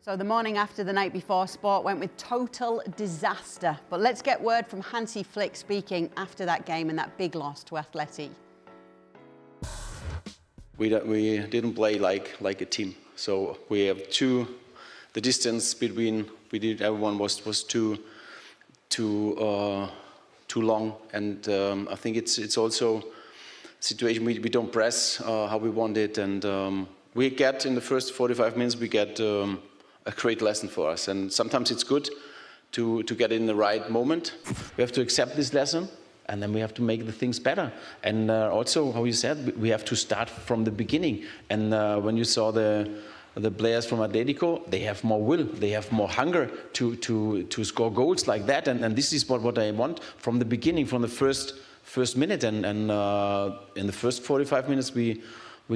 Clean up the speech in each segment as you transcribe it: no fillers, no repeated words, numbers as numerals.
So the morning after the night before, sport went with total disaster. But let's get word from Hansi Flick speaking after that game and that big loss to Atleti. We didn't play like a team. So we have the distance between everyone was too long, and I think it's also a situation we don't press how we want it, and we get in the first 45 minutes we get a great lesson for us, and sometimes it's good to get in the right moment. We have to accept this lesson, and then we have to make the things better. And also, how you said, we have to start from the beginning. And when you saw the players from Atlético, they have more will, they have more hunger to score goals like that. And this is what I want from the beginning, from the first minute. And in the first 45 minutes, we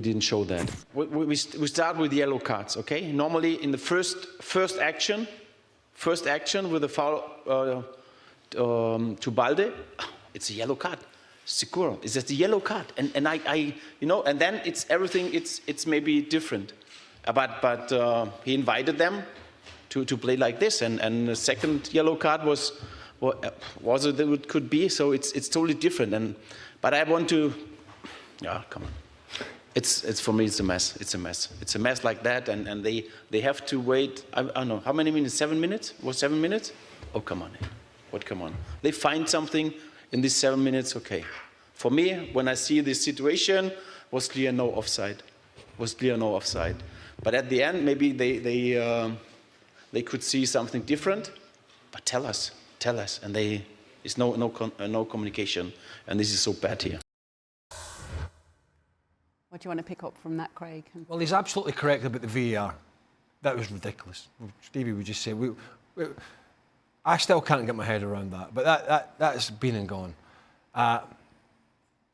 didn't show that. We start with yellow cards, okay? Normally, in the first action with the foul to Balde, it's a yellow card. Seguro, it's just a yellow card, and I you know, and then it's everything. It's maybe different, but he invited them to play like this, and the second yellow card was it could be. So it's totally different. But I want to, come on. It's for me. It's a mess. It's a mess. It's a mess like that, and they have to wait. I don't know how many minutes. 7 minutes? Was 7 minutes? Oh, come on. What? Come on. They find something in these 7 minutes. Okay. For me, when I see this situation, was clear no offside. Was clear no offside. But at the end, maybe they could see something different. But tell us. And it's no communication, and this is so bad here. What do you want to pick up from that, Craig? Well, he's absolutely correct about the VAR. That was ridiculous. Stevie would just say, I still can't get my head around that, but that's been and gone.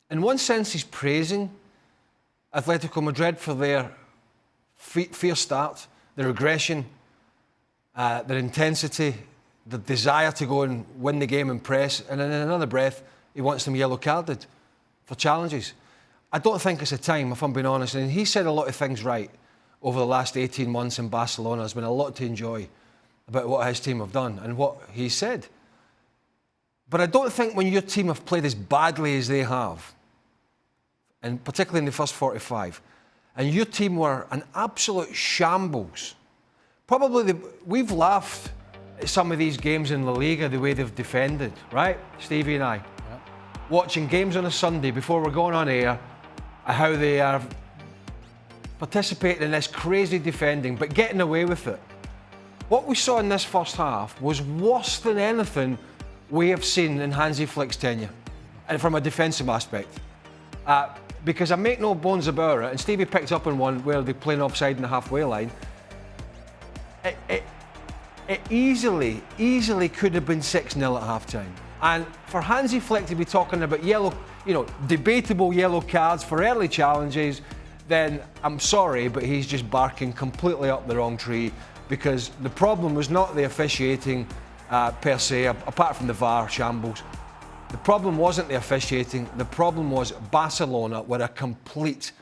In one sense, he's praising Atletico Madrid for their fierce start, their aggression, their intensity, the desire to go and win the game and press, and in another breath, he wants them yellow carded for challenges. I don't think it's a time, if I'm being honest, and he said a lot of things right over the last 18 months in Barcelona. There's been a lot to enjoy about what his team have done and what he said. But I don't think when your team have played as badly as they have, and particularly in the first 45, and your team were an absolute shambles. Probably we've laughed at some of these games in La Liga, the way they've defended, right? Stevie and I. Yeah. Watching games on a Sunday before we're going on air, how they are participating in this crazy defending, but getting away with it. What we saw in this first half was worse than anything we have seen in Hansi Flick's tenure, and from a defensive aspect. Because I make no bones about it, and Stevie picked up on one where they're playing offside in the halfway line. It easily could have been 6-0 at half-time. And for Hansi Flick to be talking about debatable yellow cards for early challenges, then I'm sorry, but he's just barking completely up the wrong tree, because the problem was not the officiating per se, apart from the VAR shambles. The problem wasn't the officiating, the problem was Barcelona were a complete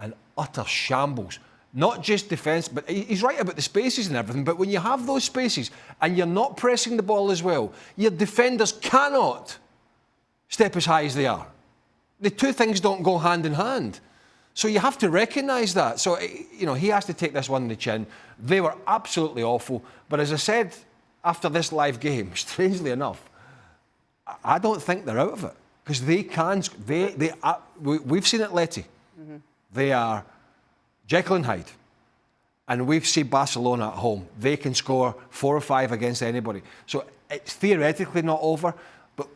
and utter shambles. Not just defence, but he's right about the spaces and everything, but when you have those spaces and you're not pressing the ball as well, your defenders cannot step as high as they are. The two things don't go hand in hand. So you have to recognise that. So, he has to take this one in the chin. They were absolutely awful. But as I said after this live game, strangely enough, I don't think they're out of it. Because they can. We've seen Atleti. Mm-hmm. They are Jekyll and Hyde. And we've seen Barcelona at home. They can score 4 or 5 against anybody. So it's theoretically not over. But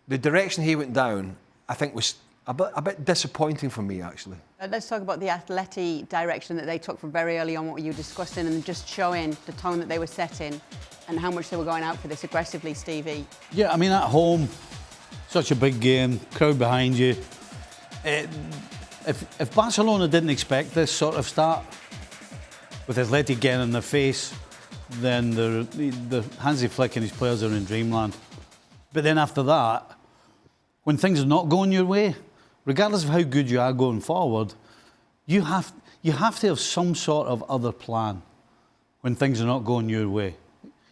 the direction he went down, I think was a bit disappointing for me, actually. Let's talk about the Atleti direction that they took from very early on, what you were discussing, and just showing the tone that they were setting and how much they were going out for this aggressively, Stevie. Yeah, I mean, at home, such a big game, crowd behind you. If Barcelona didn't expect this sort of start, with Atleti getting in their face, then the Hansi Flick and his players are in dreamland. But then after that, when things are not going your way, regardless of how good you are going forward, you have to have some sort of other plan. when things are not going your way.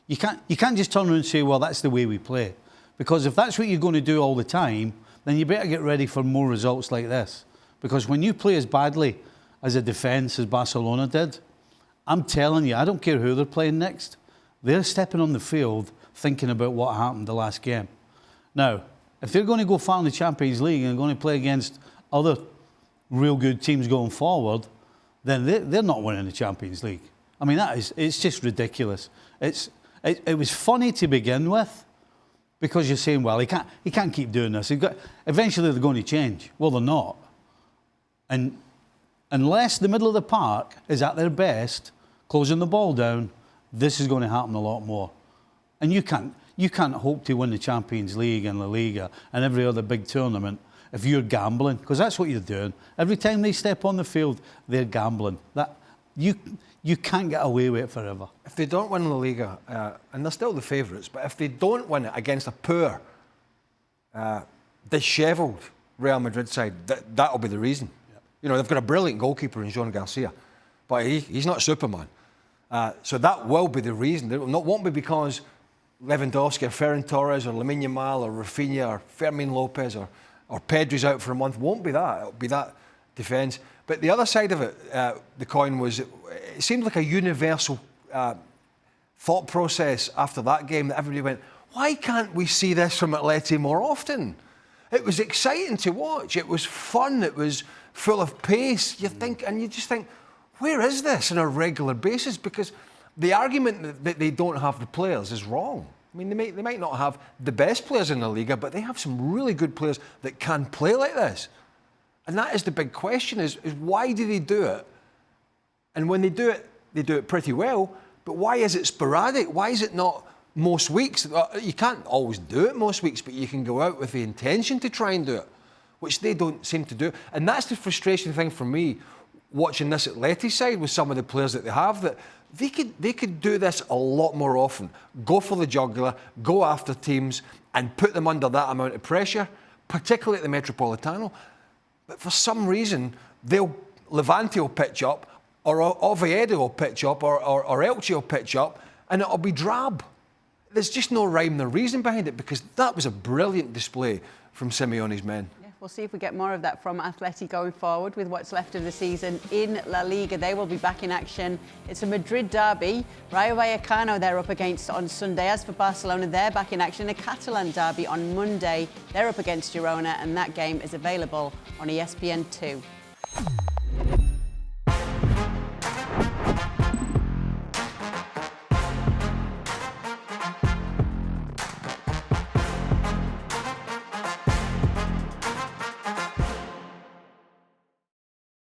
You can't just turn around and say, well, that's the way we play. Because if that's what you're going to do all the time, then you better get ready for more results like this. Because when you play as badly as a defence as Barcelona did, I'm telling you, I don't care who they're playing next, they're stepping on the field thinking about what happened the last game. Now, if they're going to go far in the Champions League and going to play against other real good teams going forward, then they're not winning the Champions League. I mean, it's just ridiculous. It was funny to begin with, because you're saying, well, he can't keep doing this. Eventually they're going to change. Well, they're not. And unless the middle of the park is at their best, closing the ball down, this is going to happen a lot more. And you can't hope to win the Champions League and La Liga and every other big tournament if you're gambling, because that's what you're doing. Every time they step on the field, they're gambling. You can't get away with it forever. If they don't win La Liga, and they're still the favourites, but if they don't win it against a poor, dishevelled Real Madrid side, that'll be the reason. Yep. You know, they've got a brilliant goalkeeper in Joan Garcia, but he's not Superman. So that will be the reason. It won't be because Lewandowski or Ferran Torres or Lamine Yamal or Rafinha or Fermin Lopez or Pedri's out for a month. Won't be that. It'll be that defence. But the other side of it, the coin, was it seemed like a universal thought process after that game that everybody went, why can't we see this from Atleti more often? It was exciting to watch. It was fun. It was full of pace. You just think, where is this on a regular basis? Because the argument that they don't have the players is wrong. I mean, they might not have the best players in the Liga, but they have some really good players that can play like this. And that is the big question, is why do they do it? And when they do it pretty well, but why is it sporadic? Why is it not most weeks? You can't always do it most weeks, but you can go out with the intention to try and do it, which they don't seem to do. And that's the frustrating thing for me, watching this Atleti side with some of the players that they have, that they could do this a lot more often. Go for the jugular, go after teams and put them under that amount of pressure, particularly at the Metropolitano. But for some reason, Levante will pitch up, or Oviedo will pitch up, or Elche will pitch up, and it'll be drab. There's just no rhyme or reason behind it, because that was a brilliant display from Simeone's men. Yeah, we'll see if we get more of that from Atleti going forward with what's left of the season in La Liga. They will be back in action. It's a Madrid derby. Rayo Vallecano they're up against on Sunday. As for Barcelona, they're back in action. A Catalan derby on Monday. They're up against Girona, and that game is available on ESPN 2.